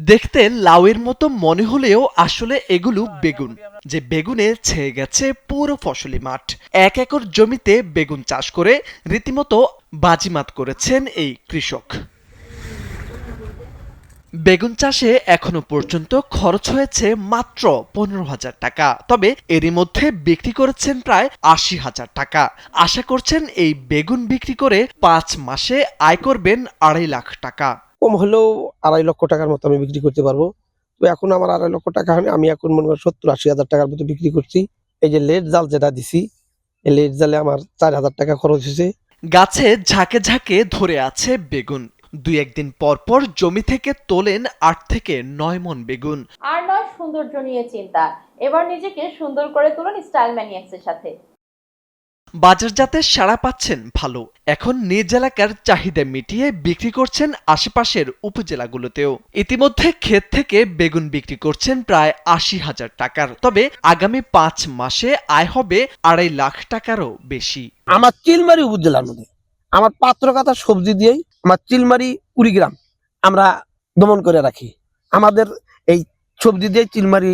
দেখতে লাউয়ের মতো মনে হলেও আসলে এগুলো বেগুন, যে বেগুনে ছেয়ে গেছে পুরো ফসলি মাঠ। ১ একর জমিতে বেগুন চাষ করে রীতিমতো বাজিমাত করেছেন এই কৃষক। বেগুন চাষে এখনো পর্যন্ত খরচ হয়েছে মাত্র ১৫,০০০ টাকা। তবে এরই মধ্যে বিক্রি করেছেন প্রায় ৮০,০০০ টাকা। আশা করছেন এই বেগুন বিক্রি করে ৫ মাসে আয় করবেন ২.৫ লাখ টাকা। কম হলেও ২.৫ লক্ষ টাকার মতো আমি বিক্রি করতে পারবো। তো এখন আমার ২.৫ লক্ষ টাকা হয়নি, আমি এখন মনে করেন ৭০-৮০ হাজার টাকার মতো বিক্রি করছি। এই যে লেট জাল যেটা দিছি, এই লেট জালে আমার ৪,০০০ টাকা খরচ হয়েছে। গাছে ঝাঁকে ঝাঁকে ধরে আছে বেগুন। ২-১ দিন পর পর জমি থেকে তোলেন ৮ থেকে ৯ মণ বেগুন। আর নয় সৌন্দর্য নিয়ে চিন্তা, এবার নিজেকে সুন্দর করে তুলুন স্টাইল ম্যানিয়াক্সের সাথে। বাজারজাতে সাড়া পাচ্ছেন ভালো। এখন নিজ এলাকার চাহিদা মিটিয়ে বিক্রি করছেন আশেপাশের উপজেলাগুলোতেও। ইতিমধ্যে ক্ষেত থেকে বেগুন বিক্রি করছেন প্রায় ৮০,০০০ টাকার। তবে আগামী ৫ মাসে আয় হবে ২.৫ লাখ টাকারও বেশি। আমার চিলমারি উপজেলার মধ্যে আমার পাত্রকাতা সবজি দিয়েই আমার চিলমারি কুড়িগ্রাম আমরা দমন করে রাখি। আমাদের এই সবজি দিয়ে চিলমারি,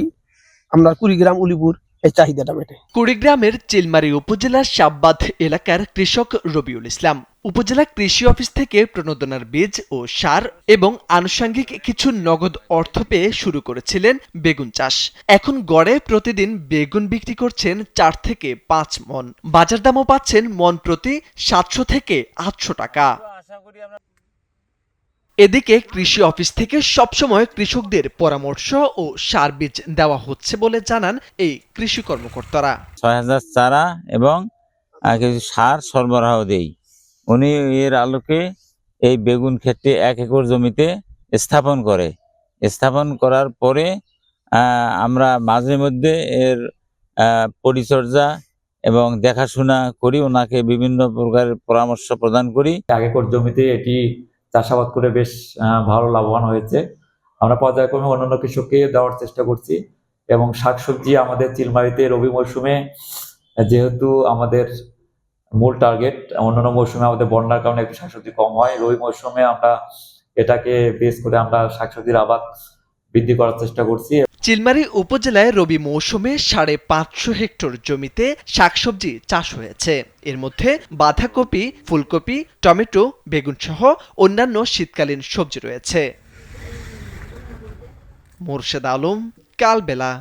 আমরা কুড়িগ্রাম, উলিপুর এই চাহিদাটা মেটে। কুড়িগ্রামের চিলমারী উপজেলার শাববাদ এলাকার কৃষক রবিউল ইসলাম উপজেলা কৃষি অফিস থেকে প্রণোদনার বীজ ও সার এবং আনুষঙ্গিক কিছু নগদ অর্থ পেয়ে শুরু করেছিলেন বেগুন চাষ। এখন গড়ে প্রতিদিন বেগুন বিক্রি করছেন ৪ থেকে ৫ মণ। বাজার দামও পাচ্ছেন মণ প্রতি ৭০০ থেকে ৮০০ টাকা। এদিকে কৃষি অফিস থেকে সবসময় কৃষকদের পরামর্শ ও সার বীজ দেওয়া হচ্ছে বলে জানান এই কৃষি কর্মকর্তারা। ৬,০০০ চারা এবং কিছু সার সরবরাহ দেই। উনি এর আলোকে এই বেগুন ক্ষেতটি ১ একর জমিতে স্থাপন করার পরে আমরা মাঝে মধ্যে এর পরিচর্যা এবং দেখাশোনা করি, ওনাকে বিভিন্ন প্রকারের পরামর্শ প্রদান করি। ১ একর জমিতে এটি চাষাবাদ করে বেশ ভালো লাভবান হয়েছে। আমরা পর্যায়ক্রমে অন্যান্য কৃষককে দেওয়ার চেষ্টা করছি এবং শাকসবজি আমাদের চিলমারিতে রবি মৌসুমে যেহেতু আমাদের মূল টার্গেট, অন্যান্য মৌসুমে আমাদের বন্যার কারণে একটু শাকসবজি কম হয়, রবি মৌসুমে আমরা এটাকে বেস করে আমরা শাকসবজির আবাদ বৃদ্ধি করার চেষ্টা করছি। চিলমারী উপজেলায় রবি মৌসুমে ৫৫০ হেক্টর জমিতে শাকসবজি চাষ হয়েছে। এর মধ্যে বাঁধাকপি, ফুলকপি, টমেটো, বেগুন সহ অন্যান্য শীতকালীন সবজি রয়েছে। মোরশেদ আলম, কালবেলা।